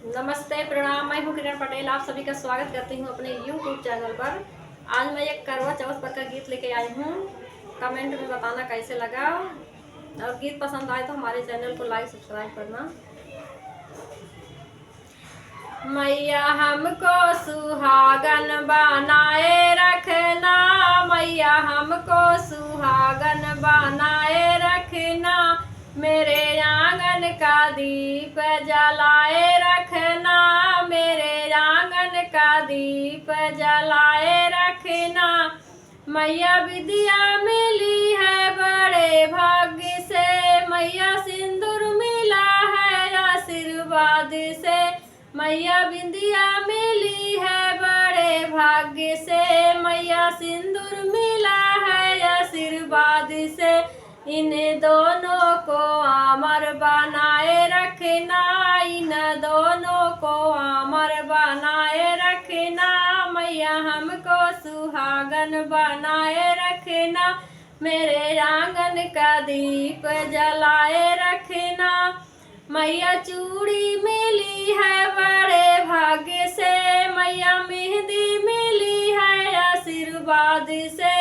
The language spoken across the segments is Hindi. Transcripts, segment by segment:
नमस्ते, प्रणाम। मैं हूँ किरण पटेल। आप सभी का स्वागत करती हूँ अपने YouTube चैनल पर। आज मैं एक करवा चौथ पर का गीत लेके आई हूँ। कमेंट में बताना कैसे लगा, और गीत पसंद आए तो हमारे चैनल को लाइक सब्सक्राइब करना। मैया हमको सुहागन बनाए रखना, मैया हमको सुहागन बनाए रखना, मेरे आंगन का दीप जलाए रखना, मेरे आंगन का दीप जलाए रखना। मैया विद्या मिली है बड़े भाग्य से, मैया सिंदूर मिला है आशीर्वाद से, मैया विद्या मिली है बड़े भाग्य से, मैया सिंदूर मिला है आशीर्वाद से। इन दोनों को अमर बनाए रखना, इन दोनों को अमर बनाए रखना, मैया हमको सुहागन बनाए रखना, मेरे आंगन का दीप जलाए रखना। मैया चूड़ी मिली है बड़े भाग्य से, मैया मेहंदी मिली है आशीर्वाद से,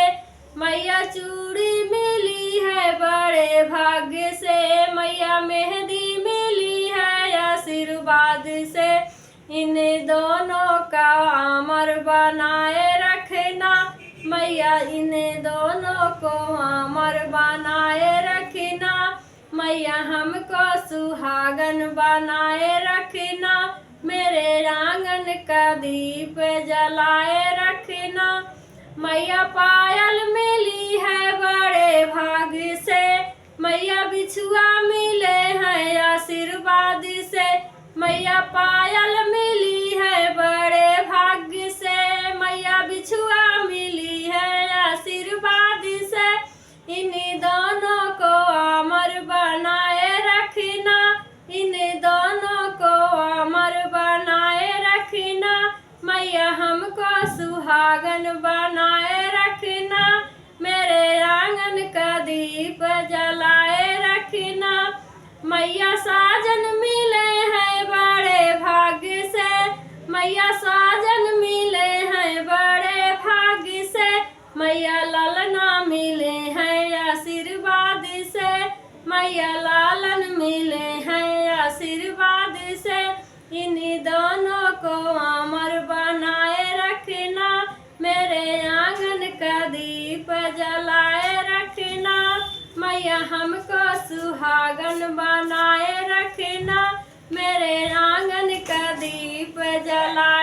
मैया चूड़ी मिली है बड़े भाग्य से, मैया मेहंदी मिली है आशीर्वाद से। इन दोनों का अमर बनाए रखना, मैया इन दोनों को अमर बनाए रखना, मैया हमको सुहागन बनाए रखना, मेरे आंगन का दीप जलाए रखना। मैया पायल मिली है बड़े भाग्य से, मैया बिछुआ मिले हैं आशीर्वाद से, मैया पायल मिली है बड़े भाग्य से, मैया बिछुआ मिली है आशीर्वाद से। इन दोनों को अमर बनाए रखना, इन दोनों को अमर बनाए रखना, मैया हमको सुहागन बनाए रखना, मेरे आंगन का दीप जलाए रखना। मैया साजन मिले हैं बड़े भाग्य से, मैया साजन मिले हैं बड़े भाग्य से, मैया लालना मिले हैं आशीर्वाद से, मैया लालन मिले हैं आशीर्वाद से। इन दोनों को अमर बनाए रखना, मेरे आंगन का दीप जलाए रखना, मैया हमको सुहागन बनाए रखना, मेरे आंगन का दीप जला